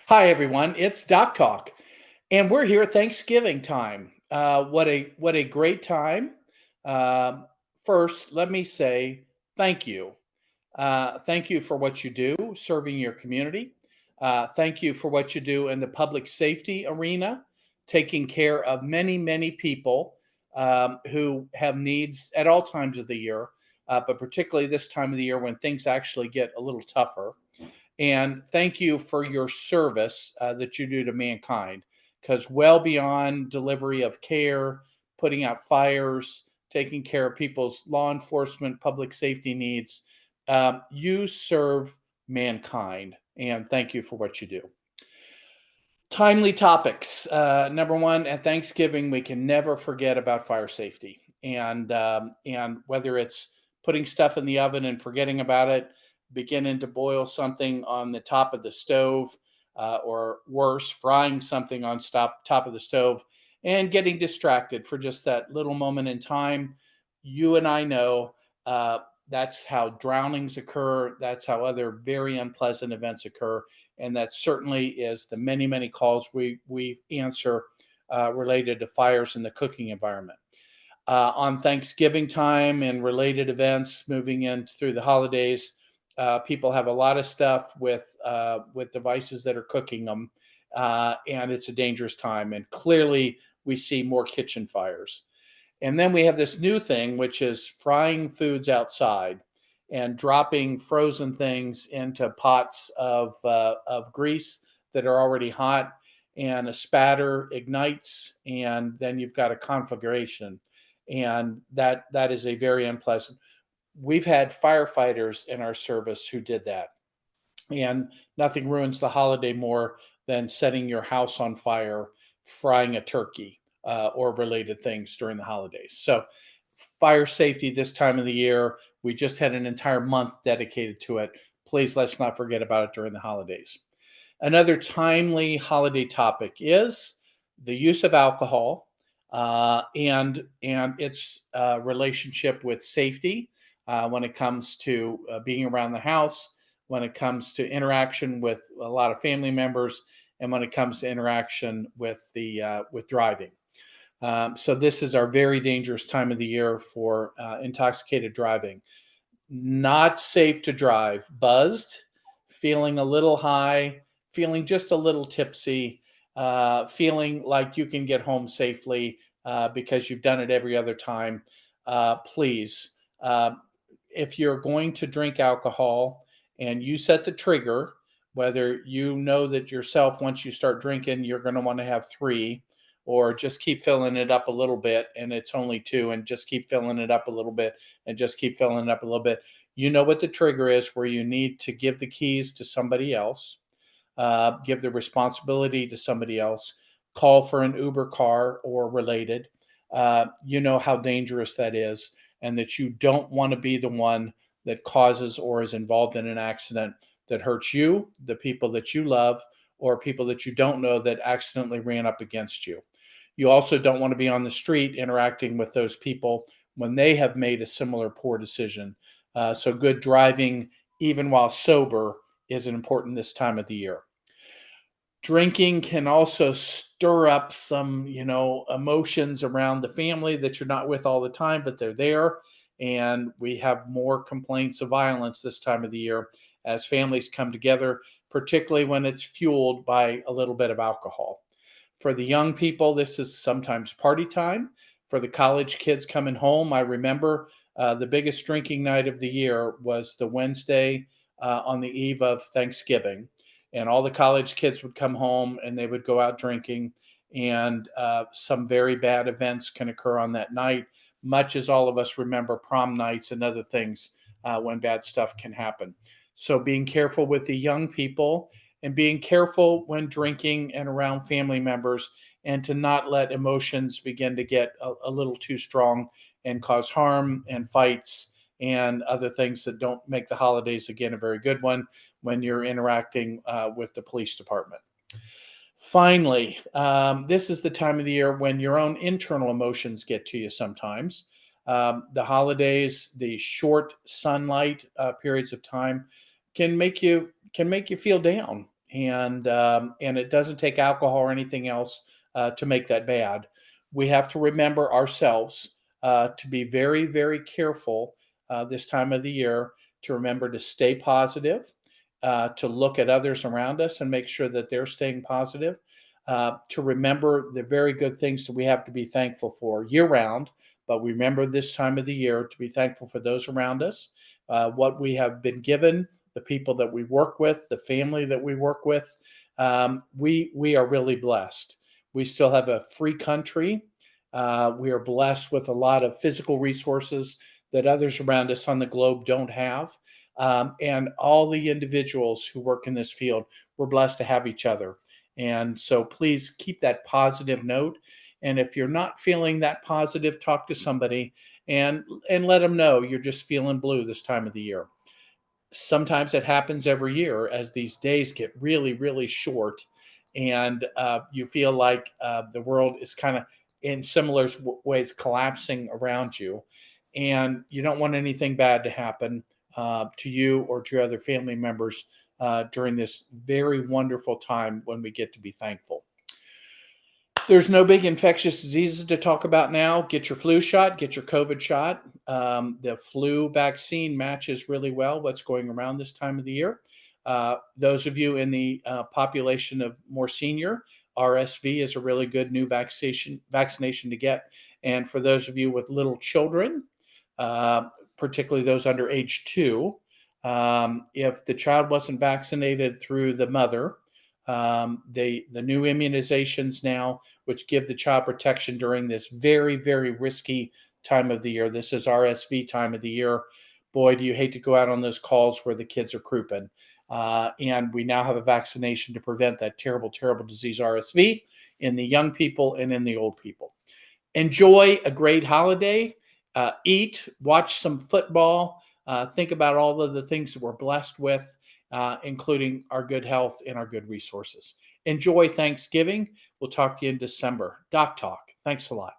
Hi everyone, it's DocTalk, and we're here at Thanksgiving time. What a great time! Um First, let me say thank you. Thank you for what you do serving your community. Thank you for what you do in the public safety arena, taking care of many people who have needs at all times of the year, but particularly this time of the year when things actually get a little tougher. And thank you for your service that you do to mankind, because well beyond delivery of care, putting out fires, taking care of people's law enforcement, public safety needs, you serve mankind. And thank you for what you do. Timely topics. Number one, at Thanksgiving, we can never forget about fire safety, and whether it's putting stuff in the oven and forgetting about it, beginning to boil something on the top of the stove, or worse, frying something on top of the stove, and getting distracted for just that little moment in time. You and I know that's how drownings occur. That's how other very unpleasant events occur, and that certainly is the many calls we answer related to fires in the cooking environment. On Thanksgiving time and related events, moving in through the holidays, people have a lot of stuff with devices that are cooking them, and it's a dangerous time. And clearly, we see more kitchen fires. And then we have this new thing, which is frying foods outside and dropping frozen things into pots of grease that are already hot, and a spatter ignites, and then you've got a conflagration, and that is a very unpleasant. We've had firefighters in our service who did that, and nothing ruins the holiday more than setting your house on fire, frying a turkey, or related things during the holidays. So, fire safety this time of the year, we just had an entire month dedicated to it. Please let's not forget about it during the holidays. Another timely holiday topic is the use of alcohol, and its relationship with safety when it comes to being around the house, when it comes to interaction with a lot of family members, and when it comes to interaction with driving. So this is our very dangerous time of the year for intoxicated driving. Not safe to drive buzzed, feeling a little high, feeling just a little tipsy, feeling like you can get home safely because you've done it every other time. Please, uh, if you're going to drink alcohol and you set the trigger, whether you know that yourself, once you start drinking, you're going to want to have three, or just keep filling it up a little bit and it's only two, and just keep filling it up a little bit and just keep filling it up a little bit. You know what the trigger is, where you need to give the keys to somebody else, give the responsibility to somebody else, call for an Uber car or related. You know how dangerous that is, and that you don't want to be the one that causes or is involved in an accident that hurts you, the people that you love, or people that you don't know that accidentally ran up against you. You also don't want to be on the street interacting with those people when they have made a similar poor decision. So, good driving, even while sober, is important this time of the year. Drinking can also stir up some, emotions around the family that you're not with all the time, but they're there. And we have more complaints of violence this time of the year as families come together, particularly when it's fueled by a little bit of alcohol. For the young people, this is sometimes party time. For the college kids coming home, I remember the biggest drinking night of the year was the Wednesday on the eve of Thanksgiving, and all the college kids would come home and they would go out drinking, and some very bad events can occur on that night, much as all of us remember prom nights and other things when bad stuff can happen. So being careful with the young people, and being careful when drinking and around family members, and to not let emotions begin to get a little too strong and cause harm and fights and other things that don't make the holidays again a very good one when you're interacting with the police department. Finally, this is the time of the year when your own internal emotions get to you sometimes. The holidays, the short sunlight periods of time can make you feel down, and it doesn't take alcohol or anything else to make that bad. We have to remember ourselves to be very, very careful this time of the year, to remember to stay positive, to look at others around us and make sure that they're staying positive, to remember the very good things that we have to be thankful for year round. But we remember this time of the year to be thankful for those around us, what we have been given, the people that we work with, the family that we work with. We are really blessed. We still have a free country. We are blessed with a lot of physical resources that others around us on the globe don't have. And all the individuals who work in this field, we're blessed to have each other. And so please keep that positive note. And if you're not feeling that positive, talk to somebody and let them know you're just feeling blue this time of the year. Sometimes it happens every year as these days get really, really short, and you feel like the world is kind of in similar ways collapsing around you, and you don't want anything bad to happen to you or to your other family members during this very wonderful time when we get to be thankful. There's no big infectious diseases to talk about now. Get your flu shot, get your COVID shot. The flu vaccine matches really well what's going around this time of the year. Those of you in the population of more senior, RSV is a really good new vaccination to get. And for those of you with little children, particularly those under age 2, if the child wasn't vaccinated through the mother, the new immunizations now, which give the child protection during this very, very risky time of the year. This is RSV time of the year. Boy, do you hate to go out on those calls where the kids are crouping. And we now have a vaccination to prevent that terrible, terrible disease RSV in the young people and in the old people. Enjoy a great holiday. Eat, watch some football. Think about all of the things that we're blessed with, including our good health and our good resources. Enjoy Thanksgiving. We'll talk to you in December. Doc Talk. Thanks a lot.